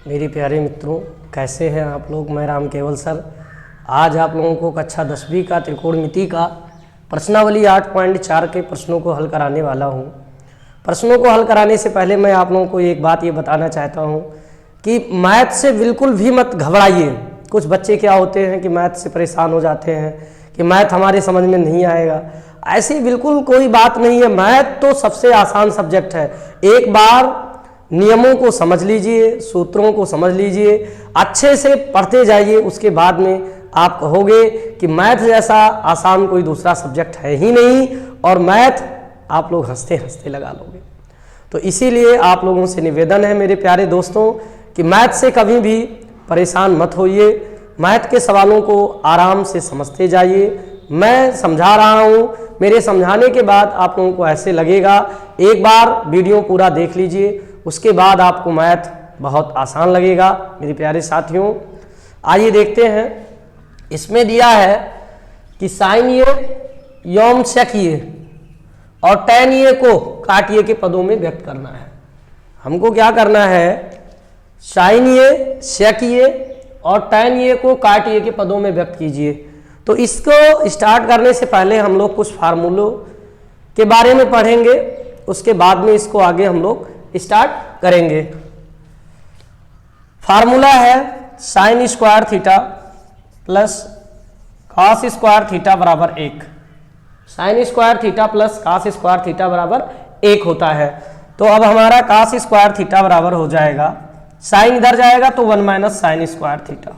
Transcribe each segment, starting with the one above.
मेरे प्यारे मित्रों, कैसे हैं आप लोग। मैं राम केवल सर आज आप लोगों को कक्षा 10वीं का त्रिकोणमिति का प्रश्नावली 8.4 के प्रश्नों को हल कराने वाला हूं। प्रश्नों को हल कराने से पहले मैं आप लोगों को एक बात ये बताना चाहता हूं कि मैथ से बिल्कुल भी मत घबराइए। कुछ बच्चे क्या होते हैं कि मैथ से परेशान हो जाते हैं कि मैथ हमारे समझ में नहीं आएगा। ऐसी बिल्कुल कोई बात नहीं है। मैथ तो सबसे आसान सब्जेक्ट है। एक बार नियमों को समझ लीजिए, सूत्रों को समझ लीजिए, अच्छे से पढ़ते जाइए, उसके बाद में आप कहोगे कि मैथ जैसा आसान कोई दूसरा सब्जेक्ट है ही नहीं, और मैथ आप लोग हंसते हंसते लगा लोगे। तो इसीलिए आप लोगों से निवेदन है मेरे प्यारे दोस्तों कि मैथ से कभी भी परेशान मत होइए। मैथ के सवालों को आराम से समझते जाइए। मैं समझा रहा हूँ, मेरे समझाने के बाद आप लोगों को ऐसे लगेगा, एक बार वीडियो पूरा देख लीजिए, उसके बाद आपको मैथ बहुत आसान लगेगा। मेरे प्यारे साथियों, आइए देखते हैं। इसमें दिया है कि साइन ये यौम सेक ये और टैन ये को काटिए के पदों में व्यक्त करना है। हमको क्या करना है, साइन ये, सेक ये और टैन ये को काटिए के पदों में व्यक्त कीजिए। तो इसको स्टार्ट करने से पहले हम लोग कुछ फार्मूलों के बारे में पढ़ेंगे, उसके बाद में इसको आगे हम लोग स्टार्ट करेंगे। फार्मूला है sine square theta plus cos square theta बराबर 1। Sign square theta plus cos square theta बराबर 1 होता है। तो अब हमारा कॉस स्क्वायर थीटा बराबर हो जाएगा, साइन इधर जाएगा तो 1 माइनस साइन स्क्वायर थीटा,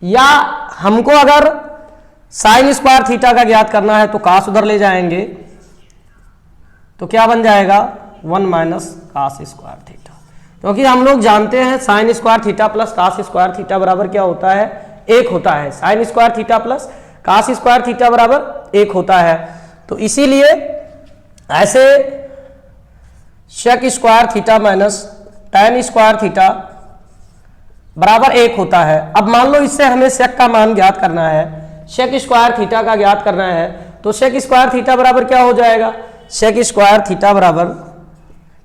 या हमको अगर साइन स्क्वायर थीटा का ज्ञात करना है तो कॉस उधर ले जाएंगे तो क्या बन जाएगा 1 माइनस कॉस स्क्वायर थीटा। क्योंकि हम लोग जानते हैं sine square theta plus cos square theta बराबर क्या होता है, 1 होता है। Sine square theta plus cos square theta बराबर 1 होता है। तो इसीलिए ऐसे sec square theta minus tan square theta बराबर 1 होता है। अब मान लो इससे हमें सेक का मान ज्ञात करना है, सेक स्क्वायर थीटा का ज्ञात करना है, तो सेक स्क्वायर थीटा बराबर क्या हो जाएगा, सेक स्क्वायर थीटा बराबर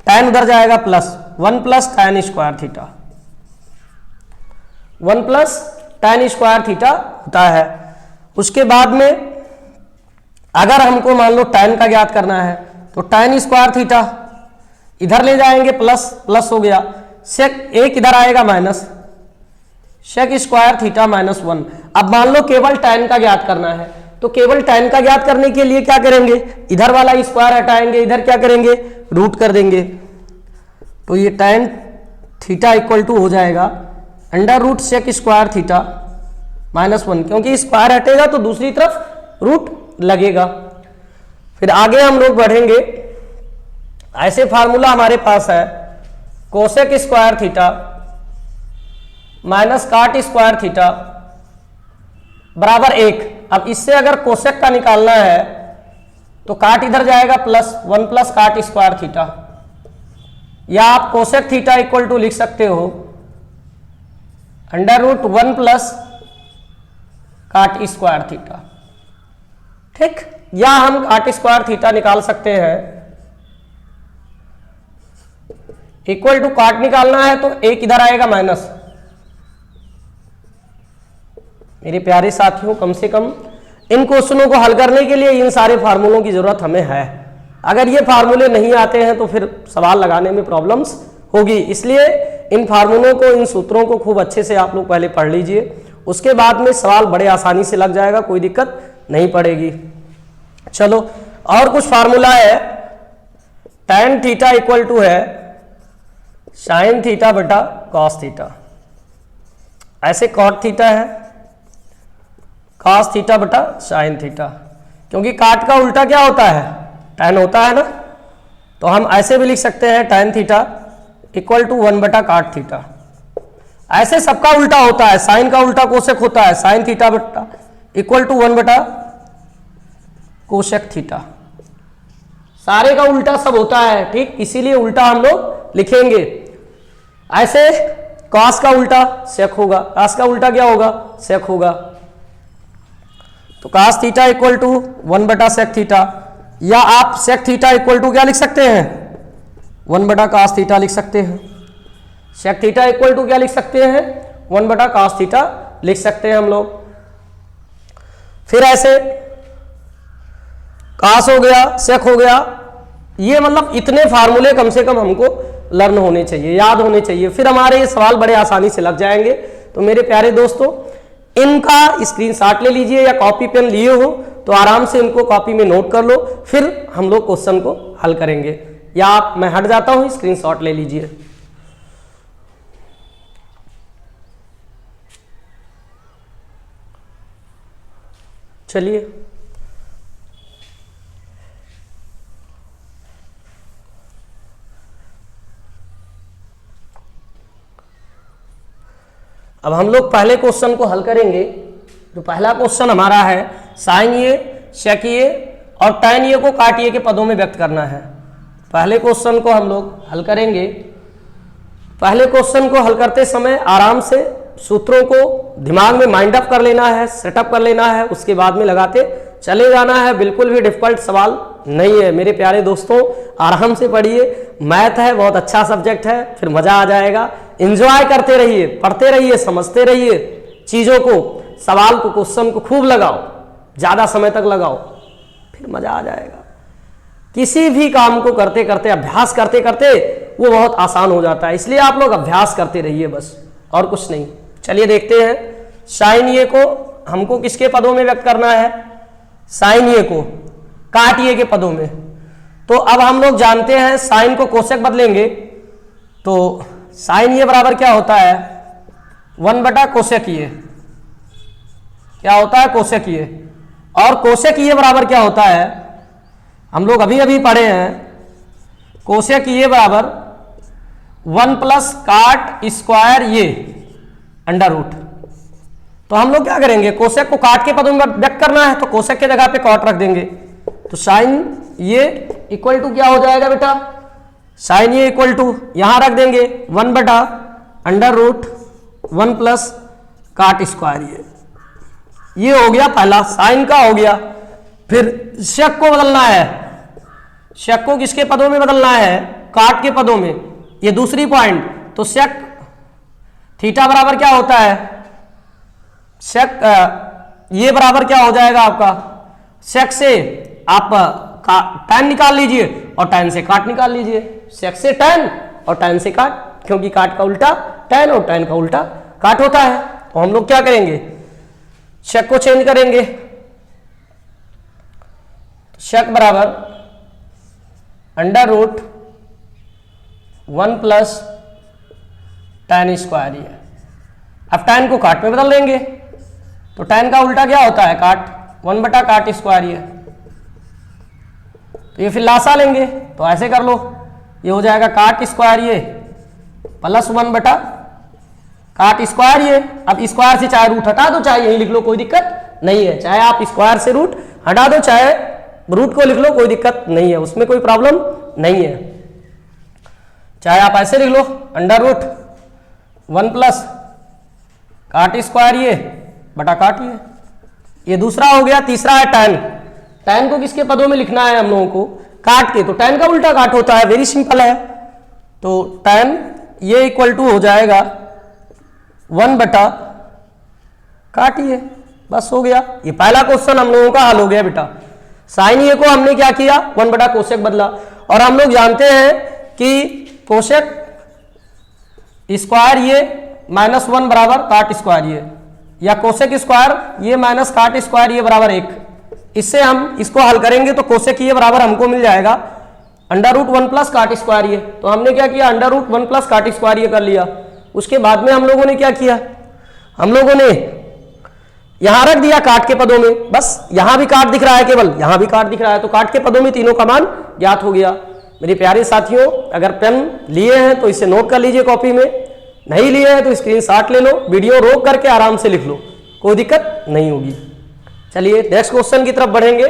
टैन उधर जाएगा plus 1 plus tan square theta, 1 plus tan square theta होता है। उसके बाद में अगर हमको मान लो टैन का ज्ञात करना है तो टैन स्क्वायर थीटा इधर ले जाएंगे प्लस, प्लस हो गया, सेक 1 इधर आएगा minus, sec square theta minus 1। अब मान लो केवल टैन का ज्ञात करना है, तो केवल टैन का ज्ञात करने के लिए क्या करेंगे, इधर वाला स्क्वायर हटाएंगे, इधर क्या करेंगे, रूट कर देंगे। तो ये टैन थीटा इक्वल टू हो जाएगा under root sec square theta minus 1, क्योंकि स्क्वायर हटेगा तो दूसरी तरफ रूट लगेगा। फिर आगे हम लोग बढ़ेंगे। ऐसे फार्मूला हमारे पास है कोसेक स्क्वायर थीटा माइनस काट स्क्वायर थीटा बराबर 1। अब इससे अगर कोसेक का निकालना है तो काट इधर जाएगा plus 1 plus cot square theta, या आप कोसेक थीटा इक्वल टू लिख सकते हो under root 1 plus cot square theta. ठीक, या हम काट स्क्वायर थीटा निकाल सकते हैं, इक्वल टू काट निकालना है तो 1 इधर आएगा माइनस। मेरे प्यारे साथियों, कम से कम इन क्वेश्चनों को हल करने के लिए इन सारे फार्मूलों की जरूरत हमें है। अगर ये फार्मूले नहीं आते हैं तो फिर सवाल लगाने में प्रॉब्लम्स होगी। इसलिए इन फार्मूलों को, इन सूत्रों को खूब अच्छे से आप लोग पहले पढ़ लीजिए, उसके बाद में सवाल बड़े आसानी से लग जाएगा, कोई दिक्कत नहीं पड़ेगी। चलो, और कुछ फार्मूला है। टैन थीटा इक्वल टू है साइन थीटा बटा कॉस थीटा। ऐसे कॉट थीटा है कॉस थीटा बटा साइन थीटा, क्योंकि काट का उल्टा क्या होता है, टैन होता है ना। तो हम ऐसे भी लिख सकते हैं टैन थीटा इक्वल टू 1 बटा काट थीटा। ऐसे सबका उल्टा होता है, साइन का उल्टा कोसेक होता है, साइन थीटा बटा इक्वल टू 1 बटा कोसेक थीटा। सारे का उल्टा सब होता है, ठीक, इसीलिए उल्टा हम लोग लिखेंगे। ऐसे कॉस का उल्टा सेक होगा, कॉस का उल्टा क्या होगा, सेक होगा। तो cos थीटा इक्वल टू 1 बटा सेक थीटा, या आप सेक थीटा इक्वल टू क्या लिख सकते हैं, 1 बटा cos थीटा लिख सकते हैं। सेक थीटा इक्वल टू क्या लिख सकते हैं, 1 बटा cos थीटा लिख सकते हैं हम लोग। फिर ऐसे cos हो गया, सेक हो गया, ये मतलब इतने फार्मूले कम से कम हमको लर्न होने चाहिए, याद होने चाहिए, फिर हमारे ये सवाल बड़े आसानी से लग जाएंगे। तो मेरे प्यारे दोस्तों, इनका स्क्रीनशॉट ले लीजिए या कॉपी पेन लिए हो तो आराम से इनको कॉपी में नोट कर लो, फिर हम लोग क्वेश्चन को हल करेंगे। या आप, मैं हट जाता हूं, स्क्रीनशॉट ले लीजिए। चलिए अब हम लोग पहले क्वेश्चन को हल करेंगे। जो पहला क्वेश्चन हमारा है, साइन ये, सेक ये और tan ये को काट ये के पदों में व्यक्त करना है। पहले क्वेश्चन को हम लोग हल करेंगे। पहले क्वेश्चन को हल करते समय आराम से सूत्रों को दिमाग में माइंड अप कर लेना है, सेटअप कर लेना है, उसके बाद में लगाते चले जाना है। बिल्कुल भी डिफिकल्ट सवाल नहीं है मेरे प्यारे दोस्तों, आराम से पढ़िए। मैथ है, बहुत अच्छा सब्जेक्ट है, फिर मजा आ जाएगा। एंजॉय करते रहिए, पढ़ते रहिए, समझते रहिए चीज़ों को, सवाल को, क्वेश्चन को खूब लगाओ, ज़्यादा समय तक लगाओ, फिर मजा आ जाएगा। किसी भी काम को करते करते, अभ्यास करते करते वो बहुत आसान हो जाता है, इसलिए आप लोग अभ्यास करते रहिए बस, और कुछ नहीं। चलिए देखते हैं, साइन ये को हमको किसके पदों में व्यक्त करना है, साइन ये को काट ये के पदों में। तो अब हम लोग जानते हैं साइन को कोसेक बदलेंगे, तो साइन ये बराबर क्या होता है, 1 बटा कोसेक ये, क्या होता है, कोसेक ये। और कोसेक ये बराबर क्या होता है, हम लोग अभी अभी पढ़े हैं, कोसेक ये बराबर 1 प्लस काट स्क्वायर ये अंडर रूट। तो हम लोग क्या करेंगे, कोसेक को काट के पदों में व्यक्त करना है, तो कोसेक के जगह पे कॉट रख देंगे। तो साइन ये इक्वल टू क्या हो जाएगा बेटा, साइन ये इक्वल टू यहां रख देंगे 1 बटा under root 1 plus cot square ये हो गया पहला, साइन का हो गया। फिर सेक को बदलना है, सेक को किसके पदों में बदलना है, काट के पदों में, ये दूसरी पॉइंट। तो सेक थीटा बराबर क्या होता है, सेक ये बराबर क्या हो जाएगा आपका, सेक से आप टैन निकाल लीजिए और टैन से काट निकाल लीजिए, सेक से टैन और टैन से काट, क्योंकि काट का उल्टा टैन और टैन का उल्टा काट होता है। तो हम लोग क्या करेंगे, सेक को चेंज करेंगे, सेक बराबर under root 1 plus tan square ये। अब टैन को काट में बदल देंगे, तो टैन का उल्टा क्या होता है, काट, 1 बटा काट स्क्वायर ये। तो ये फिर लासा लेंगे, तो ऐसे कर लो, ये हो जाएगा काट स्क्वायर ये प्लस 1 बटा काट स्क्वायर ये। अब स्क्वायर से चाहे रूट हटा दो, चाहे यही लिख लो, कोई दिक्कत नहीं है। चाहे आप स्क्वायर से रूट हटा दो, चाहे रूट को लिख लो, कोई दिक्कत नहीं है, उसमें कोई प्रॉब्लम नहीं है। चाहे आप ऐसे लिख लो, under root 1 plus cot square ये बटा काट ये दूसरा हो गया। तीसरा है टैन, टैन को किसके पदों में लिखना है हम लोगों को, काट के। तो टैन का उल्टा काट होता है, वेरी सिंपल है। तो टैन ये इक्वल टू हो जाएगा 1 बटा काट ये, बस हो गया। ये पहला क्वेश्चन हम लोगों का हल हो गया बेटा। साइन ये को हमने क्या किया, 1 बटा कोसेक बदला। और हम लोग जानते हैं कि कोसेक स्क्वायर ये माइनस 1 बराबर काट स्क्वायर ये, या कोसेक स्क्वायर ये माइनस काट स्क्वायर ये बराबर 1। इससे हम इसको हल करेंगे तो कोसेक ये बराबर हमको मिल जाएगा under root 1 plus cot square ये। तो हमने क्या किया, under root 1 plus cot square ये कर लिया। उसके बाद में हम लोगों ने क्या किया, हम लोगों ने यहां रख दिया काट के पदों में, बस यहां भी काट दिख रहा है, केवल यहां भी काट दिख रहा है, तो काट के पदों में तीनों का मान ज्ञात हो गया। मेरे प्यारे साथियों, अगर पेन लिए हैं तो इसे नोट कर लीजिए कॉपी में, नहीं लिए हैं तो स्क्रीनशॉट ले लो, वीडियो रोक करके आराम से लिख लो, कोई दिक्कत नहीं होगी। चलिए नेक्स्ट क्वेश्चन की तरफ बढ़ेंगे।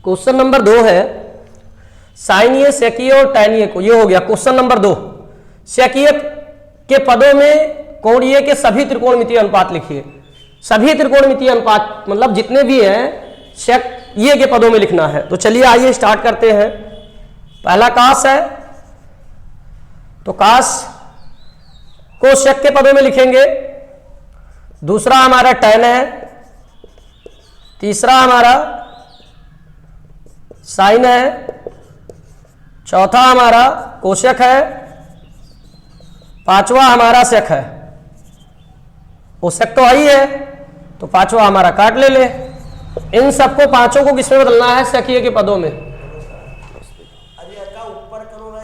क्वेश्चन नंबर 2 है, साइन ये, सेकिए और टैन ये को, ये हो गया क्वेश्चन नंबर 2। सेकिए के पदों में कोणीय के सभी त्रिकोणमितीय अनुपात लिखिए। सभी त्रिकोणमितीय अनुपात मतलब जितने भी हैं, सेक ये के पदों में लिखना है। तो चलिए आइए स्टार्ट करते हैं। पहला काश है, तो काश को सेक के पदों में लिखेंगे। दूसरा हमारा टैन है, तीसरा हमारा साइन है, चौथा हमारा कोशक है, पांचवा हमारा सेक है। कोशक तो आई है, तो पांचवा हमारा काट ले। इन सबको पांचों को किसमें बदलना है? सेकीय के पदों में।